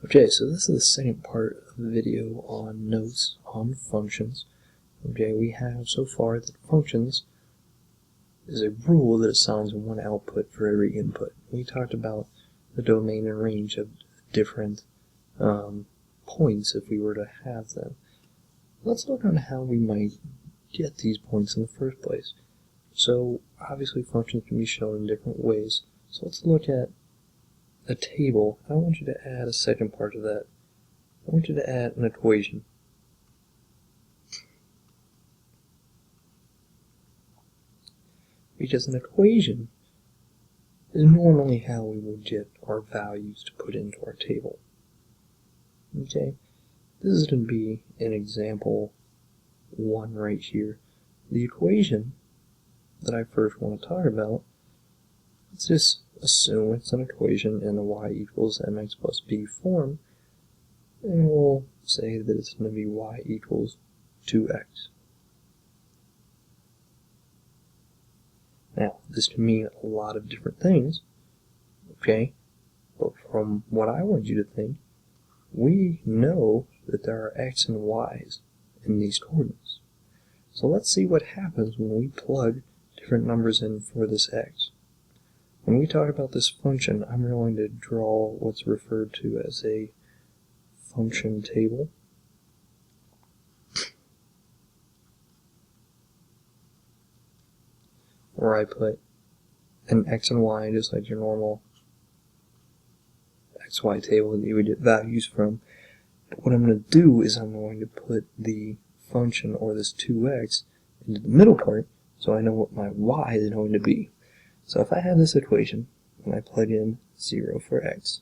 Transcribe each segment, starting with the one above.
Okay, so this is the second part of the video on notes on functions. Okay, we have so far that functions is a rule that assigns one output for every input. We talked about the domain and range of different points if we were to have them. Let's look on how we might get these points in the first place. So obviously functions can be shown in different ways. So let's look at a table. I want you to add a second part to that. I want you to add an equation. Because an equation is normally how we would get our values to put into our table. Okay, this is going to be an example 1 right here. The equation that I first want to talk about, let's just assume it's an equation in the y equals mx plus b form, and we'll say that it's going to be y equals 2x. Now, this can mean a lot of different things, okay? But from what I want you to think, we know that there are x and y's in these coordinates. So let's see what happens when we plug different numbers in for this x. When we talk about this function, I'm going to draw what's referred to as a function table. Where I put an x and y just like your normal xy table that you would get values from. But what I'm going to do is I'm going to put the function, or this 2x, into the middle part so I know what my y is going to be. So if I have this equation and I plug in 0 for x,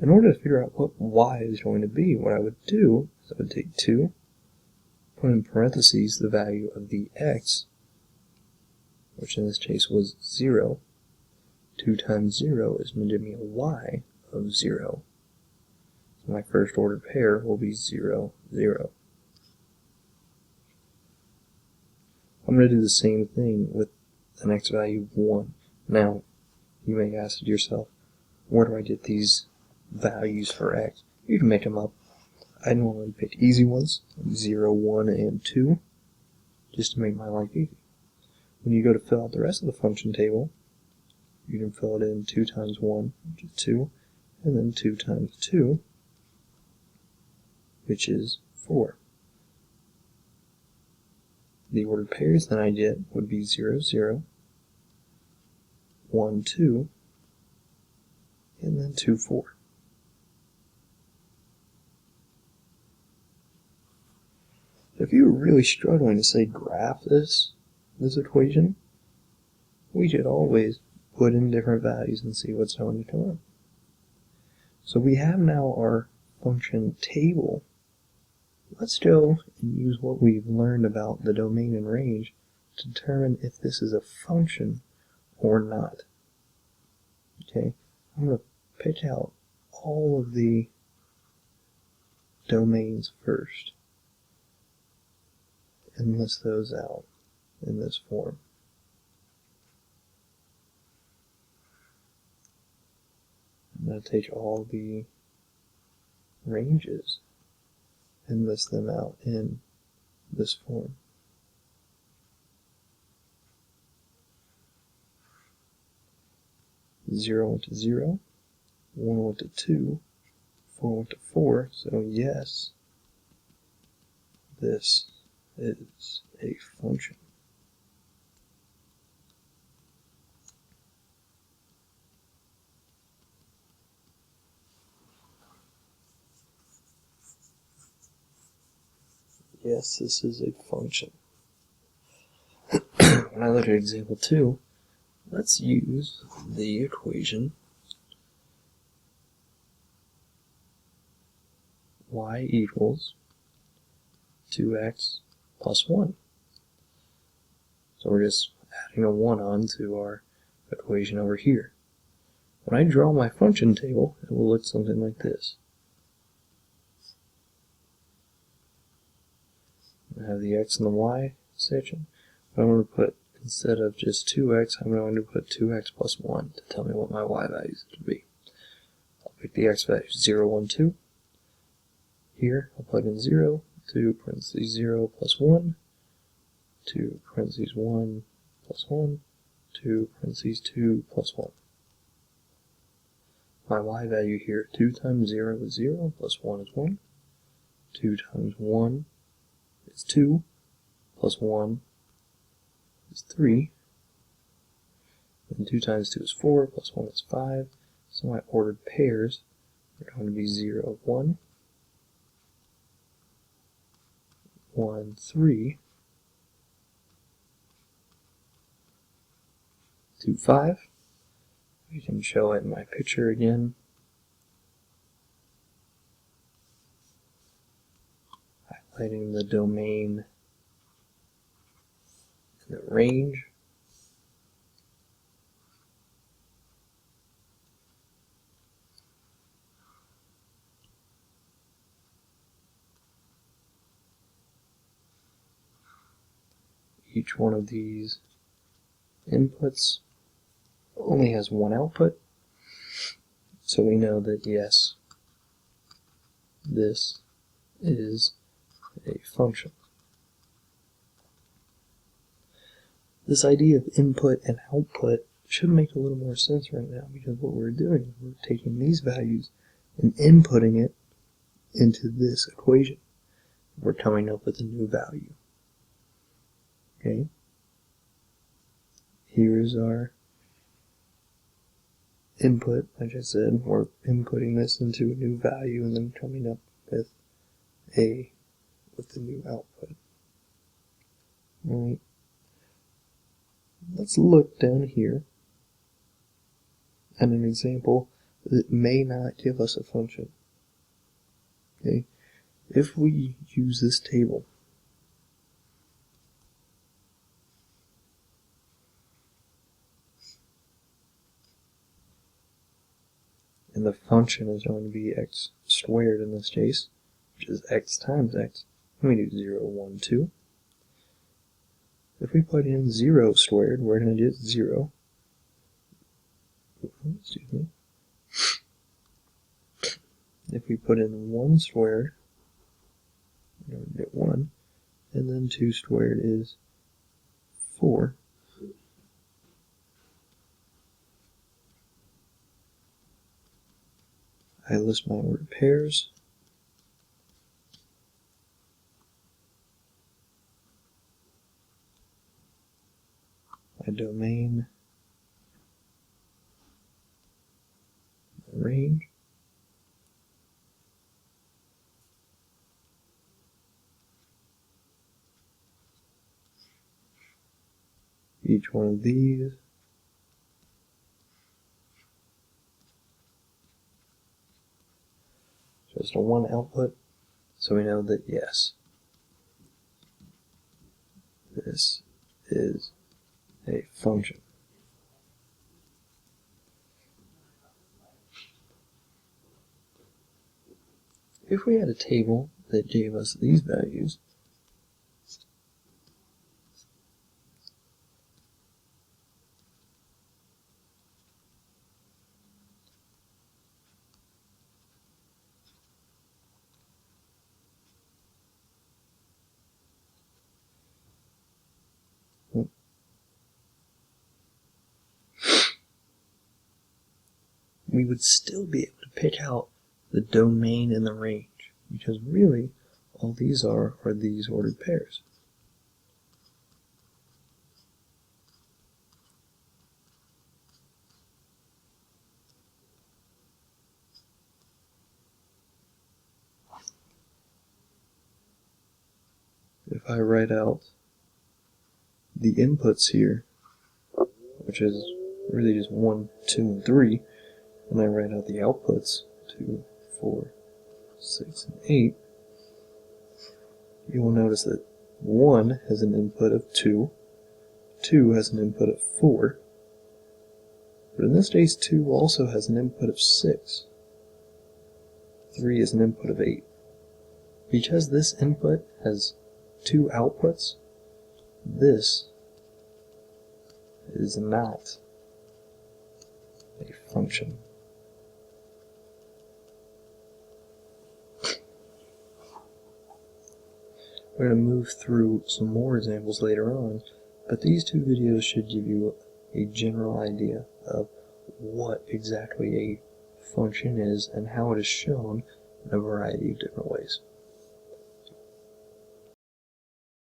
in order to figure out what y is going to be, what I would do is I would take 2, put in parentheses the value of the x, which in this case was 0. 2 times 0 is going to give me a y of 0. So my first order pair will be 0, 0. I'm going to do the same thing with an x value of 1. Now, you may ask yourself, where do I get these values for x? You can make them up. I normally pick easy ones, 0, 1, and 2, just to make my life easy. When you go to fill out the rest of the function table, you can fill it in 2 times 1, which is 2, and then 2 times 2, which is 4. The ordered pairs that I get would be 0, 0, 1, 2, and then 2, 4. If you were really struggling to say graph this equation, we could always put in different values and see what's going to come up. So we have now our function table. Let's go and use what we've learned about the domain and range to determine if this is a function or not. Okay, I'm going to pick out all of the domains first and list those out in this form. I'm going to take all the ranges and list them out in this form. Zero went to 0, 1 went to 2, 4 went to 4, so yes, this is a function. Yes, this is a function. When I look at example 2, let's use the equation y equals 2x plus 1. So we're just adding a 1 on to our equation over here. When I draw my function table, it will look something like this. I have the x and the y section, but I'm going to put, instead of just 2x, I'm going to put 2x plus 1 to tell me what my y values should be. I'll Pick the x value 0, 1, 2. Here, I'll plug in 0, 2 parentheses 0 plus 1, 2 parentheses 1 plus 1, 2 parentheses 2 plus 1. My y value here, 2 times 0 is 0, plus 1 is 1. 2 times 1 is 2, plus 1 is 3. And 2 times 2 is 4, plus 1 is 5. So my ordered pairs are going to be 0, 1, 1, 3, 2, 5. We can show it in my picture again. Highlighting the domain and the range. Each one of these inputs only has one output, so we know that yes, this is a function. This idea of input and output should make a little more sense right now, because what we're doing is we're taking these values and inputting it into this equation. We're coming up with a new value. Okay? Here's our input. Like I said, we're inputting this into a new value and then coming up with the new output. Alright. Let's look down here at an example that may not give us a function. Okay? If we use this table, and the function is going to be x squared in this case, which is x times x, and we do 0, 1, 2. If we put in 0 squared, we're going to get 0. Excuse me. If we put in 1 squared, we're going to get 1. And then 2 squared is 4. I list my ordered pairs. My domain, my range, each one of these just a one output, so we know that yes, this is a function. If we had a table that gave us these values, we would still be able to pick out the domain and the range, because really all these are these ordered pairs. If I write out the inputs here, which is really just 1, 2, and 3, and I write out the outputs, 2, 4, 6, and 8, you will notice that 1 has an input of 2, 2 has an input of 4, but in this case 2 also has an input of 6, 3 is an input of 8. Because this input has 2 outputs, this is not a function. We're going to move through some more examples later on, but these two videos should give you a general idea of what exactly a function is and how it is shown in a variety of different ways.